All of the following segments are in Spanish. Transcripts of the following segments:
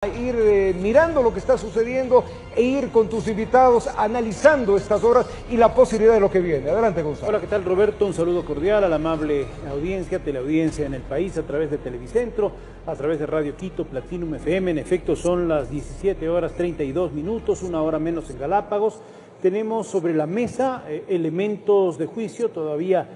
Ir mirando lo que está sucediendo e ir con tus invitados analizando estas obras y la posibilidad de lo que viene. Adelante, Gonzalo. Hola, ¿qué tal, Roberto? Un saludo cordial a la amable audiencia, teleaudiencia en el país a través de Televicentro, a través de Radio Quito, Platinum FM. En efecto, son las 17 horas 32 minutos, una hora menos en Galápagos. Tenemos sobre la mesa elementos de juicio todavía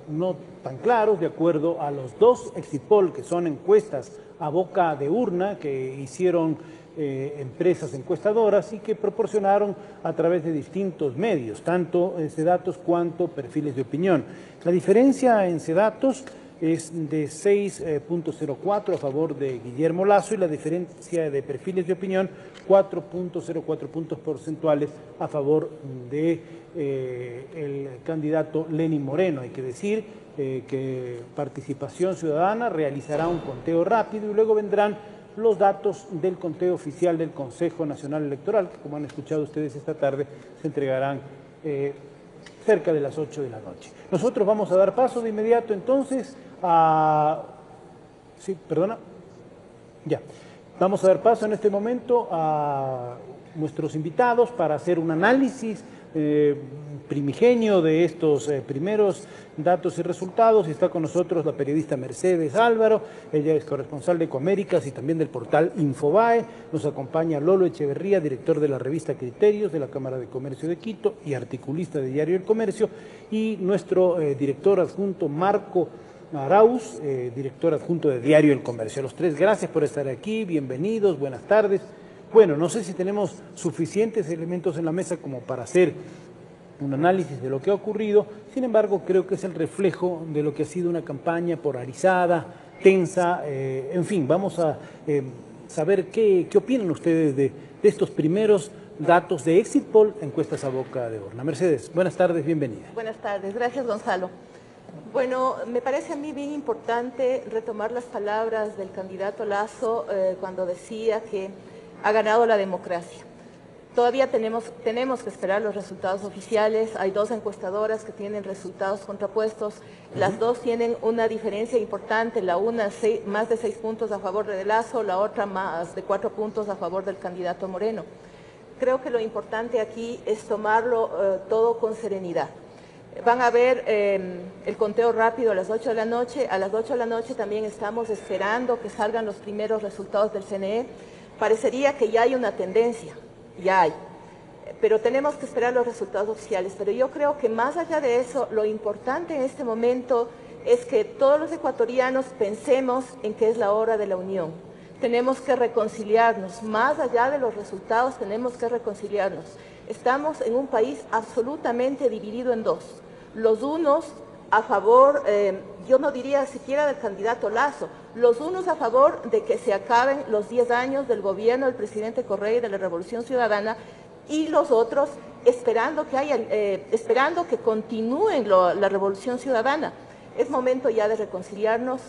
no tan claros, de acuerdo a los dos exit poll, que son encuestas a boca de urna que hicieron empresas encuestadoras y que proporcionaron a través de distintos medios, tanto Cedatos cuanto perfiles de opinión. La diferencia en Cedatos es de 6.04 a favor de Guillermo Lasso y la diferencia de perfiles de opinión 4.04 puntos porcentuales a favor de el candidato Lenín Moreno. Hay que decir que Participación Ciudadana realizará un conteo rápido y luego vendrán los datos del conteo oficial del Consejo Nacional Electoral, que como han escuchado ustedes esta tarde, se entregarán cerca de las 8 de la noche. Nosotros vamos a dar paso de inmediato entonces a... Sí, perdona. Ya. Vamos a dar paso en este momento a nuestros invitados para hacer un análisis primigenio de estos primeros datos y resultados. Está con nosotros la periodista Mercedes Álvaro, ella es corresponsal de Ecoaméricas y también del portal Infobae. Nos acompaña Lolo Echeverría, director de la revista Criterios de la Cámara de Comercio de Quito y articulista de Diario El Comercio, y nuestro director adjunto Marco Arauz, director adjunto de Diario El Comercio. Los tres, gracias por estar aquí, bienvenidos, buenas tardes. Bueno, no sé si tenemos suficientes elementos en la mesa como para hacer un análisis de lo que ha ocurrido. Sin embargo, creo que es el reflejo de lo que ha sido una campaña polarizada, tensa. En fin, vamos a saber qué opinan ustedes de estos primeros datos de exit poll, encuestas a boca de urna. Mercedes, buenas tardes, bienvenida. Buenas tardes, gracias, Gonzalo. Bueno, me parece a mí bien importante retomar las palabras del candidato Lasso cuando decía que ha ganado la democracia. Todavía tenemos que esperar los resultados oficiales. Hay dos encuestadoras que tienen resultados contrapuestos. Las dos tienen una diferencia importante, la una más de 6 puntos a favor de Lasso, la otra más de 4 puntos a favor del candidato Moreno. Creo que lo importante aquí es tomarlo todo con serenidad. Van a ver el conteo rápido a las 8 de la noche. A las 8 de la noche también estamos esperando que salgan los primeros resultados del CNE. Parecería que ya hay una tendencia, ya hay, pero tenemos que esperar los resultados oficiales. Pero yo creo que más allá de eso, lo importante en este momento es que todos los ecuatorianos pensemos en que es la hora de la unión. Tenemos que reconciliarnos, más allá de los resultados tenemos que reconciliarnos. Estamos en un país absolutamente dividido en dos. Los unos a favor, yo no diría siquiera del candidato Lasso, los unos a favor de que se acaben los 10 años del gobierno del presidente Correa y de la Revolución Ciudadana, y los otros esperando que continúen la Revolución Ciudadana. Es momento ya de reconciliarnos.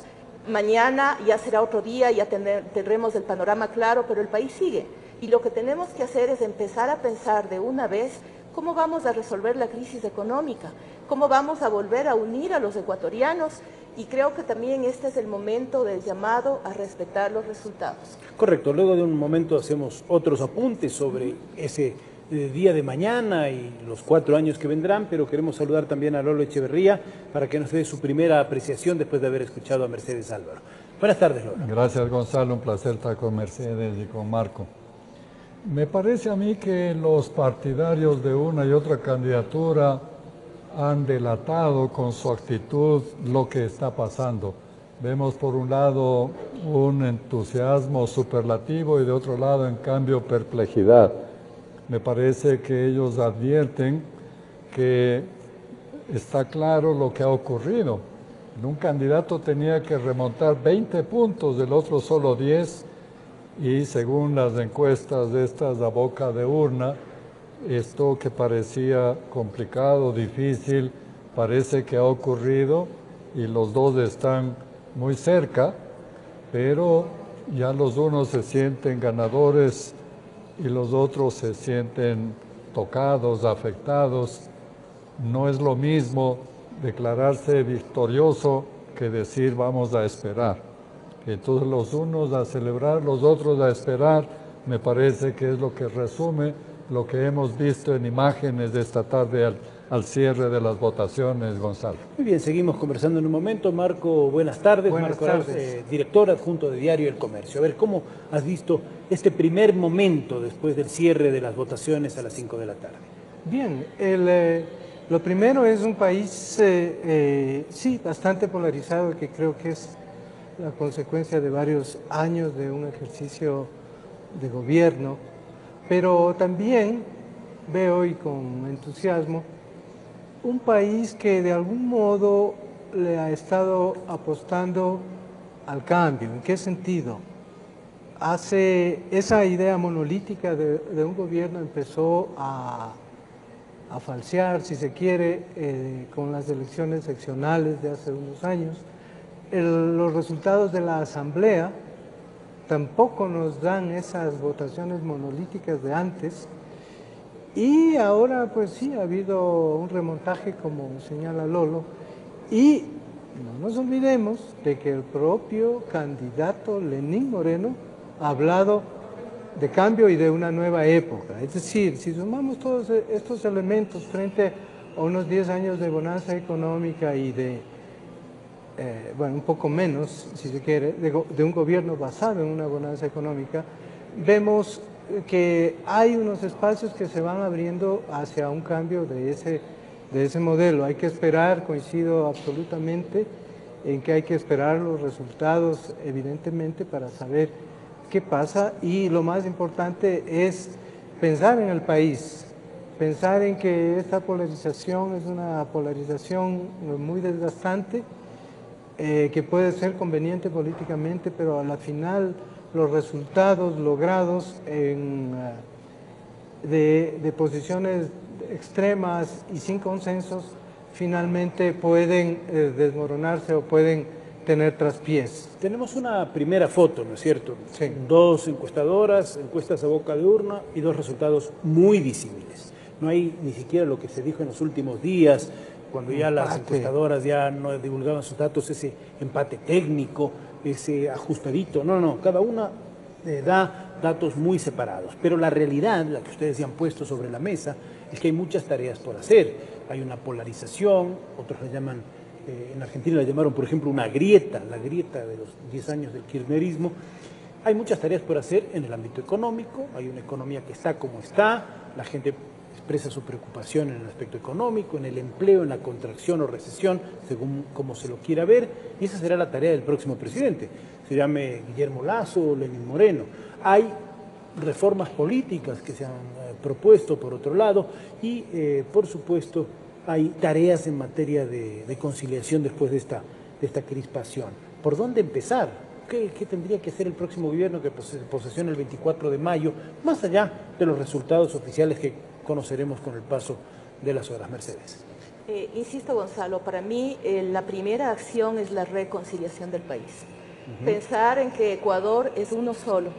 Mañana ya será otro día, ya tendremos el panorama claro, pero el país sigue. Y lo que tenemos que hacer es empezar a pensar de una vez cómo vamos a resolver la crisis económica, cómo vamos a volver a unir a los ecuatorianos, y creo que también este es el momento del llamado a respetar los resultados. Correcto, luego de un momento hacemos otros apuntes sobre ese día de mañana y los 4 años que vendrán, pero queremos saludar también a Lolo Echeverría para que nos dé su primera apreciación después de haber escuchado a Mercedes Álvaro. Buenas tardes, Lolo. Gracias, Gonzalo, un placer estar con Mercedes y con Marco. Me parece a mí que los partidarios de una y otra candidatura han delatado con su actitud lo que está pasando. Vemos por un lado un entusiasmo superlativo y de otro lado, en cambio, perplejidad. Me parece que ellos advierten que está claro lo que ha ocurrido. Un candidato tenía que remontar 20 puntos, del otro solo 10, y según las encuestas de estas a boca de urna, esto que parecía complicado, difícil, parece que ha ocurrido y los dos están muy cerca, pero ya los unos se sienten ganadores y los otros se sienten tocados, afectados. No es lo mismo declararse victorioso que decir vamos a esperar. que todos los unos a celebrar, los otros a esperar, me parece que es lo que resume lo que hemos visto en imágenes de esta tarde al cierre de las votaciones, Gonzalo. Muy bien, seguimos conversando en un momento. Marco, buenas tardes. Buenas tardes. Director adjunto de Diario El Comercio. A ver, ¿cómo has visto este primer momento después del cierre de las votaciones a las 5 de la tarde? Bien, lo primero es un país, sí, bastante polarizado, que creo que es la consecuencia de varios años de un ejercicio de gobierno, pero también veo, y con entusiasmo, un país que de algún modo le ha estado apostando al cambio. ¿En qué sentido? Esa idea monolítica de un gobierno empezó a falsear, si se quiere, con las elecciones seccionales de hace unos años. Los resultados de la Asamblea tampoco nos dan esas votaciones monolíticas de antes. Y ahora, pues sí, ha habido un remontaje, como señala Lolo, y no nos olvidemos de que el propio candidato Lenín Moreno ha hablado de cambio y de una nueva época. Es decir, si sumamos todos estos elementos frente a unos 10 años de bonanza económica y de, bueno, un poco menos, si se quiere, de un gobierno basado en una bonanza económica, vemos que hay unos espacios que se van abriendo hacia un cambio de ese modelo. Hay que esperar, coincido absolutamente en que hay que esperar los resultados, evidentemente, para saber qué pasa, y lo más importante es pensar en el país, pensar en que esta polarización es una polarización muy desgastante, que puede ser conveniente políticamente, pero a la final los resultados logrados de posiciones extremas y sin consensos finalmente pueden desmoronarse o pueden tener traspiés. Tenemos una primera foto, ¿no es cierto? Sí. 2 encuestadoras, encuestas a boca de urna y 2 resultados muy disímiles. No hay ni siquiera lo que se dijo en los últimos días, cuando ya las encuestadoras ya no divulgaban sus datos, ese empate técnico, ese ajustadito. No, cada una da datos muy separados. Pero la realidad, la que ustedes ya han puesto sobre la mesa, es que hay muchas tareas por hacer. Hay una polarización, otros la llaman, en Argentina la llamaron, por ejemplo, una grieta, la grieta de los 10 años del kirchnerismo. Hay muchas tareas por hacer en el ámbito económico, hay una economía que está como está, la gente expresa su preocupación en el aspecto económico, en el empleo, en la contracción o recesión, según como se lo quiera ver, y esa será la tarea del próximo presidente, se llame Guillermo Lasso o Lenín Moreno. Hay reformas políticas que se han propuesto por otro lado y, por supuesto, hay tareas en materia de conciliación después de esta crispación. ¿Por dónde empezar? ¿Qué tendría que hacer el próximo gobierno que posesione el 24 de mayo, más allá de los resultados oficiales que conoceremos con el paso de las horas? Mercedes. Insisto, Gonzalo, para mí la primera acción es la reconciliación del país. Pensar en que Ecuador es uno solo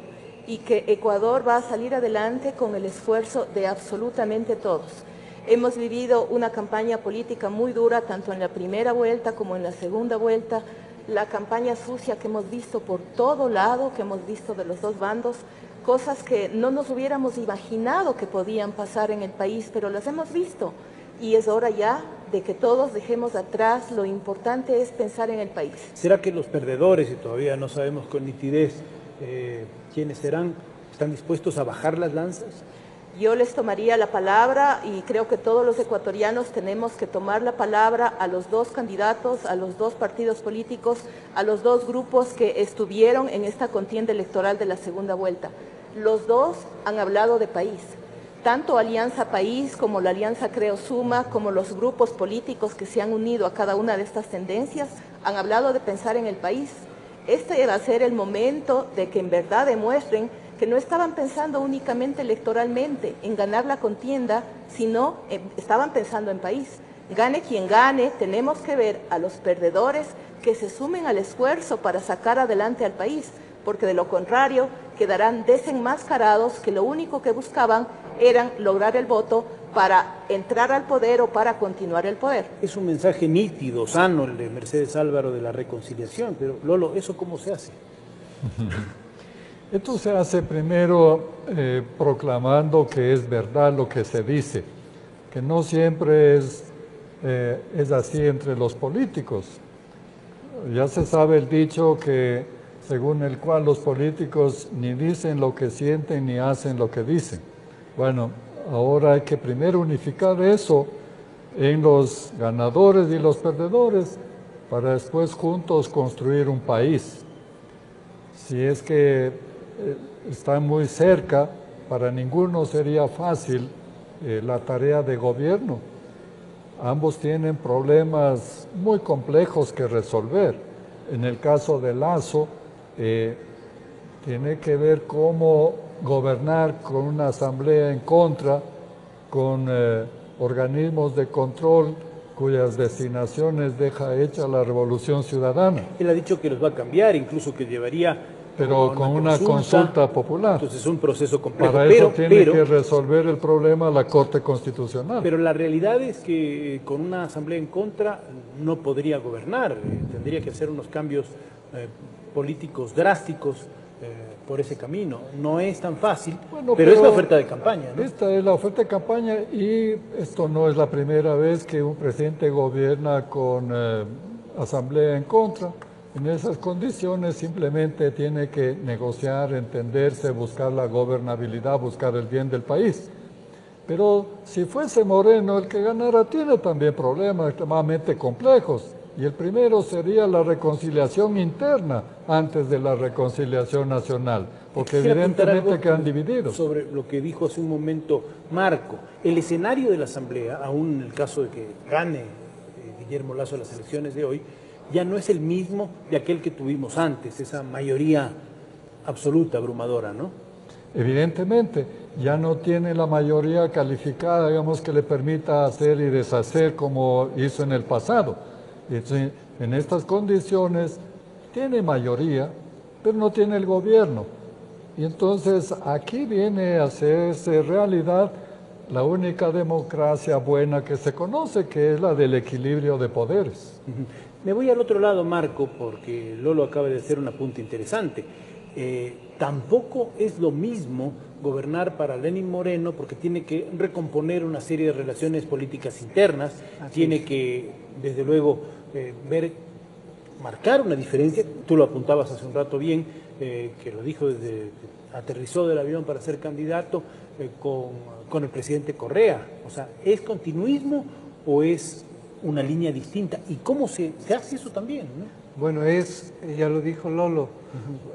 y que Ecuador va a salir adelante con el esfuerzo de absolutamente todos. Hemos vivido una campaña política muy dura, tanto en la primera vuelta como en la segunda vuelta. La campaña sucia que hemos visto por todo lado, que hemos visto de los dos bandos, cosas que no nos hubiéramos imaginado que podían pasar en el país, pero las hemos visto. Y es hora ya de que todos dejemos atrás, lo importante es pensar en el país. ¿Será que los perdedores, y todavía no sabemos con nitidez quiénes serán, están dispuestos a bajar las lanzas? Yo les tomaría la palabra y creo que todos los ecuatorianos tenemos que tomar la palabra a los dos candidatos, a los dos partidos políticos, a los dos grupos que estuvieron en esta contienda electoral de la segunda vuelta. Los dos han hablado de país. Tanto Alianza País como la Alianza Creo Suma, como los grupos políticos que se han unido a cada una de estas tendencias, han hablado de pensar en el país. Este va a ser el momento de que en verdad demuestren que no estaban pensando únicamente electoralmente en ganar la contienda, sino estaban pensando en país. Gane quien gane, tenemos que ver a los perdedores que se sumen al esfuerzo para sacar adelante al país, porque de lo contrario quedarán desenmascarados que lo único que buscaban eran lograr el voto para entrar al poder o para continuar el poder. Es un mensaje nítido, sano, el de Mercedes Álvaro de la reconciliación, pero Lolo, ¿eso cómo se hace? Esto se hace primero proclamando que es verdad lo que se dice, que no siempre es así entre los políticos. Ya se sabe el dicho que según el cual los políticos ni dicen lo que sienten ni hacen lo que dicen. Bueno, ahora hay que primero unificar eso en los ganadores y los perdedores para después juntos construir un país. Si es que están muy cerca, para ninguno sería fácil la tarea de gobierno. Ambos tienen problemas muy complejos que resolver. En el caso de Lasso, tiene que ver cómo gobernar con una asamblea en contra, con organismos de control cuyas destinaciones deja hecha la revolución ciudadana. Él ha dicho que los va a cambiar, incluso que llevaría... Pero con una consulta popular. Entonces es un proceso complejo. Para eso tiene que resolver el problema la Corte Constitucional. Pero la realidad es que con una asamblea en contra no podría gobernar. Tendría que hacer unos cambios políticos drásticos por ese camino. No es tan fácil, bueno, pero es la oferta de campaña, ¿no? Esta es la oferta de campaña y esto no es la primera vez que un presidente gobierna con asamblea en contra. En esas condiciones simplemente tiene que negociar, entenderse, buscar la gobernabilidad, buscar el bien del país. Pero si fuese Moreno el que ganara, tiene también problemas extremadamente complejos. Y el primero sería la reconciliación interna antes de la reconciliación nacional, porque evidentemente quedan divididos. Sobre lo que dijo hace un momento Marco, el escenario de la Asamblea, aún en el caso de que gane Guillermo Lasso las elecciones de hoy, ya no es el mismo de aquel que tuvimos antes, esa mayoría absoluta, abrumadora, ¿no? Evidentemente, ya no tiene la mayoría calificada, digamos, que le permita hacer y deshacer como hizo en el pasado. Entonces, en estas condiciones tiene mayoría, pero no tiene el gobierno. Y entonces aquí viene a hacerse realidad la única democracia buena que se conoce, que es la del equilibrio de poderes. Me voy al otro lado, Marco, porque Lolo acaba de hacer un apunte interesante. Tampoco es lo mismo gobernar para Lenín Moreno, porque tiene que recomponer una serie de relaciones políticas internas, tiene que, desde luego, marcar una diferencia. Tú lo apuntabas hace un rato bien, que lo dijo desde aterrizó del avión para ser candidato con el presidente Correa. O sea, ¿es continuismo o es una línea distinta? ¿Y cómo se hace eso también, ¿no? Bueno, ya lo dijo Lolo,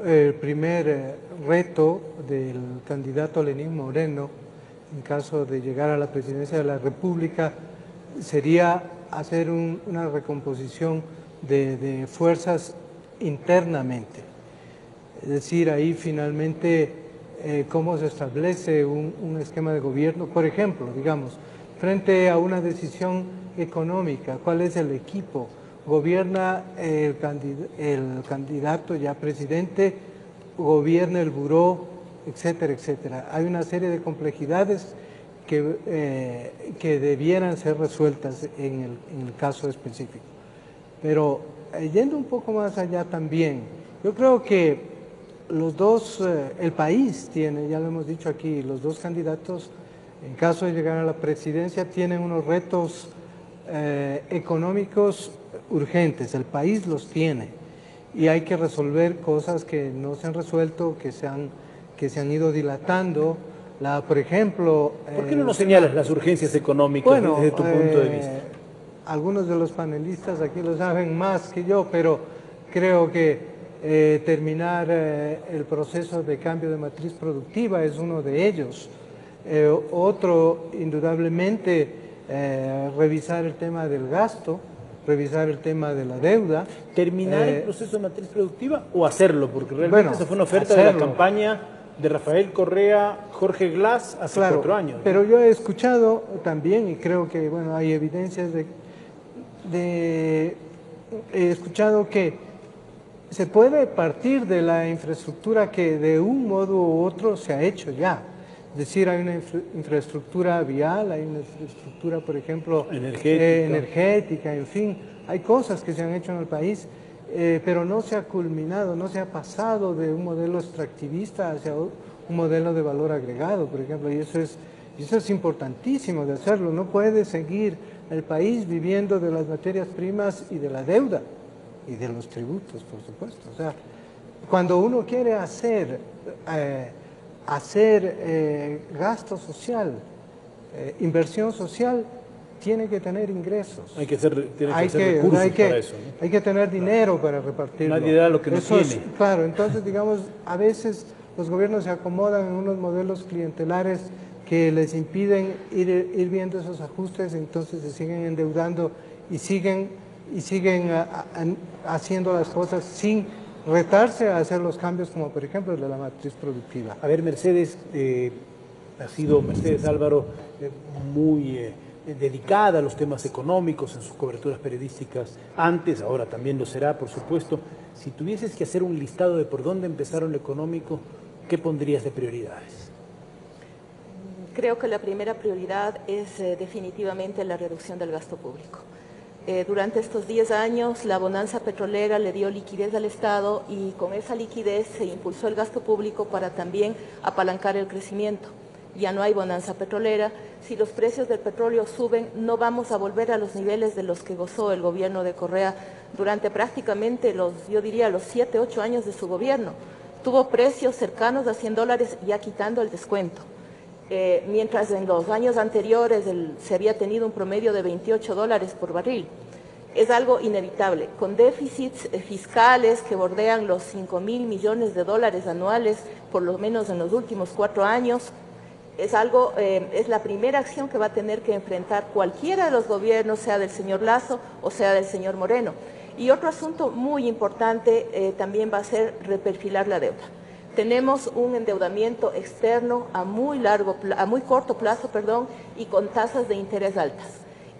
el primer reto del candidato Lenín Moreno, en caso de llegar a la presidencia de la República, sería hacer una recomposición de fuerzas internamente. Es decir, ahí finalmente cómo se establece un esquema de gobierno, por ejemplo, digamos, frente a una decisión económica, ¿cuál es el equipo? Gobierna el candidato ya presidente, gobierna el buró, etcétera, etcétera. Hay una serie de complejidades que debieran ser resueltas en el caso específico. Pero yendo un poco más allá también, yo creo que los dos, el país tiene, ya lo hemos dicho aquí, los dos candidatos, en caso de llegar a la presidencia, tienen unos retos económicos urgentes, el país los tiene y hay que resolver cosas que no se han resuelto, que se han ido dilatando. Por ejemplo... ¿Por qué no nos señalas las urgencias económicas desde tu punto de vista? Algunos de los panelistas aquí lo saben más que yo, pero creo que terminar el proceso de cambio de matriz productiva es uno de ellos. Otro, indudablemente, revisar el tema del gasto, revisar el tema de la deuda. ¿Terminar el proceso de matriz productiva o hacerlo? Porque realmente esa fue una oferta de la campaña de Rafael Correa, Jorge Glass, hace 4 años, ¿no? Pero yo he escuchado también, y creo que bueno, hay evidencias he escuchado que se puede partir de la infraestructura que de un modo u otro se ha hecho ya. Es decir, hay una infraestructura vial, hay una infraestructura, por ejemplo, energética, en fin, hay cosas que se han hecho en el país pero no se ha culminado, no se ha pasado de un modelo extractivista hacia un modelo de valor agregado, por ejemplo, y eso es importantísimo de hacerlo. No puede seguir el país viviendo de las materias primas y de la deuda y de los tributos, por supuesto. O sea, cuando uno quiere hacer gasto social, inversión social, tiene que tener ingresos. Hay que hacer recursos para eso, ¿no? Hay que tener dinero para repartirlo. Nadie da lo que no tiene. Claro, entonces digamos, a veces los gobiernos se acomodan en unos modelos clientelares que les impiden ir viendo esos ajustes, entonces se siguen endeudando y siguen haciendo las cosas sin retarse a hacer los cambios, como por ejemplo el de la matriz productiva. A ver, Mercedes, ha sido Mercedes Álvaro muy dedicada a los temas económicos en sus coberturas periodísticas antes, ahora también lo será, por supuesto. Si tuvieses que hacer un listado de por dónde empezaron lo económico, ¿qué pondrías de prioridades? Creo que la primera prioridad es definitivamente la reducción del gasto público. Durante estos 10 años la bonanza petrolera le dio liquidez al Estado y con esa liquidez se impulsó el gasto público para también apalancar el crecimiento. Ya no hay bonanza petrolera. Si los precios del petróleo suben, no vamos a volver a los niveles de los que gozó el gobierno de Correa durante prácticamente yo diría los 7, 8 años de su gobierno. Tuvo precios cercanos a $100 ya quitando el descuento. Mientras en los años anteriores se había tenido un promedio de $28 por barril. Es algo inevitable, con déficits fiscales que bordean los $5.000 millones anuales, por lo menos en los últimos 4 años. Es la primera acción que va a tener que enfrentar cualquiera de los gobiernos, sea del señor Lasso o sea del señor Moreno. Y otro asunto muy importante también va a ser reperfilar la deuda. Tenemos un endeudamiento externo a muy corto plazo, y con tasas de interés altas.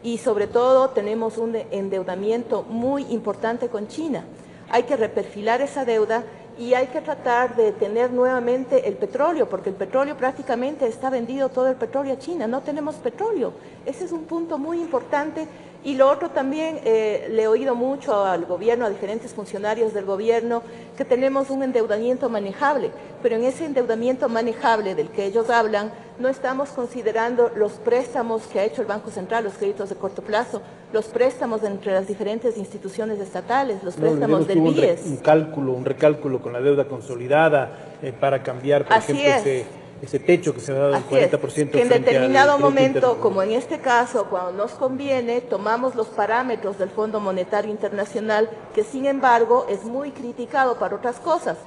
Y sobre todo tenemos un endeudamiento muy importante con China. Hay que reperfilar esa deuda y hay que tratar de tener nuevamente el petróleo, porque el petróleo prácticamente está vendido todo el petróleo a China. No tenemos petróleo. Ese es un punto muy importante. Y lo otro también, le he oído mucho al gobierno, a diferentes funcionarios del gobierno, que tenemos un endeudamiento manejable, pero en ese endeudamiento manejable del que ellos hablan, no estamos considerando los préstamos que ha hecho el Banco Central, los créditos de corto plazo, los préstamos entre las diferentes instituciones estatales, los préstamos del BIES. Un recálculo con la deuda consolidada para cambiar, por ejemplo, ese techo que se ha dado del 40%. Que en determinado momento, como en este caso, cuando nos conviene, tomamos los parámetros del Fondo Monetario Internacional, que sin embargo es muy criticado para otras cosas.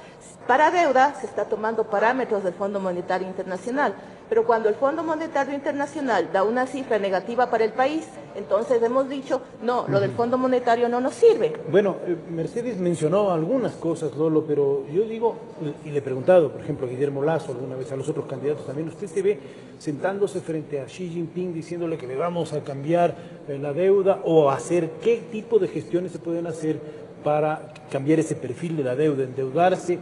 Para deuda se está tomando parámetros del Fondo Monetario Internacional, pero cuando el Fondo Monetario Internacional da una cifra negativa para el país, entonces hemos dicho, no, lo del Fondo Monetario no nos sirve. Bueno, Mercedes mencionó algunas cosas, Lolo, pero yo digo, y le he preguntado, por ejemplo, a Guillermo Lasso, alguna vez a los otros candidatos también, ¿usted se ve sentándose frente a Xi Jinping diciéndole que le vamos a cambiar la deuda o hacer qué tipo de gestiones se pueden hacer para cambiar ese perfil de la deuda, endeudarse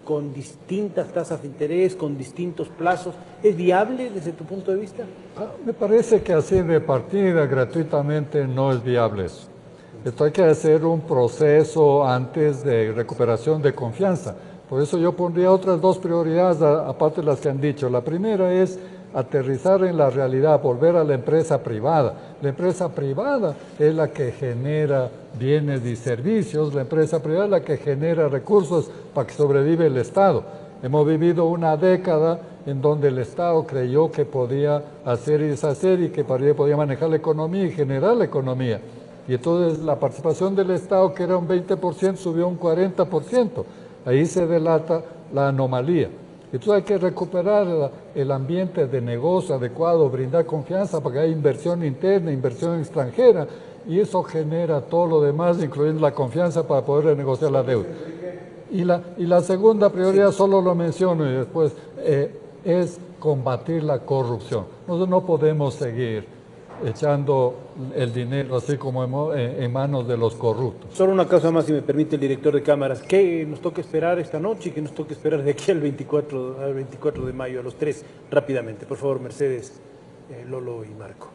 con distintas tasas de interés, con distintos plazos? ¿Es viable desde tu punto de vista? Me parece que así de partida gratuitamente no es viable eso. Esto hay que hacer un proceso antes de recuperación de confianza. Por eso yo pondría otras 2 prioridades aparte de las que han dicho. La primera es aterrizar en la realidad, volver a la empresa privada. La empresa privada es la que genera bienes y servicios, la empresa privada es la que genera recursos para que sobrevive el Estado. Hemos vivido una década en donde el Estado creyó que podía hacer y deshacer y que podía manejar la economía y generar la economía. Y entonces la participación del Estado, que era un 20%, subió a un 40%. Ahí se delata la anomalía. Entonces hay que recuperar el ambiente de negocio adecuado, brindar confianza para que haya inversión interna, inversión extranjera, y eso genera todo lo demás, incluyendo la confianza para poder renegociar la deuda. Y la segunda prioridad, solo lo menciono y después, es combatir la corrupción. Nosotros no podemos seguir echando el dinero así como en manos de los corruptos. Solo una cosa más, si me permite el director de cámaras. ¿Qué nos toca esperar esta noche y qué nos toca esperar de aquí al 24 de mayo, a los 3, rápidamente? Por favor, Mercedes, Lolo y Marco.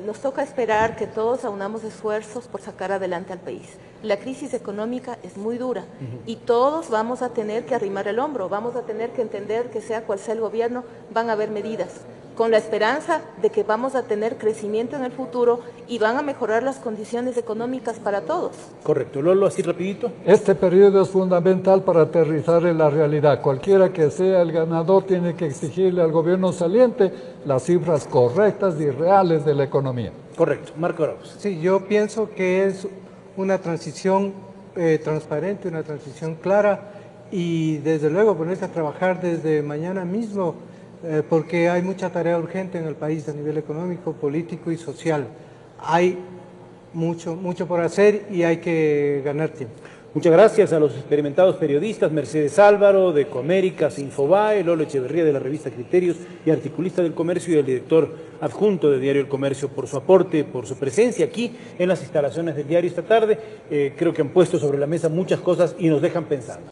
Nos toca esperar que todos aunamos esfuerzos por sacar adelante al país. La crisis económica es muy dura y todos vamos a tener que arrimar el hombro, vamos a tener que entender que sea cual sea el gobierno, van a haber medidas, con la esperanza de que vamos a tener crecimiento en el futuro y van a mejorar las condiciones económicas para todos. Correcto. Lolo, así rapidito. Este periodo es fundamental para aterrizar en la realidad. Cualquiera que sea el ganador tiene que exigirle al gobierno saliente las cifras correctas y reales de la economía. Correcto. Marco Arauz. Sí, yo pienso que es una transición transparente, una transición clara y desde luego ponerse a trabajar desde mañana mismo porque hay mucha tarea urgente en el país a nivel económico, político y social. Hay mucho por hacer y hay que ganar tiempo. Muchas gracias a los experimentados periodistas, Mercedes Álvaro de Coméricas Infobae, Lolo Echeverría de la revista Criterios y articulista del Comercio, y el director adjunto de Diario El Comercio, por su aporte, por su presencia aquí en las instalaciones del diario esta tarde. Creo que han puesto sobre la mesa muchas cosas y nos dejan pensando.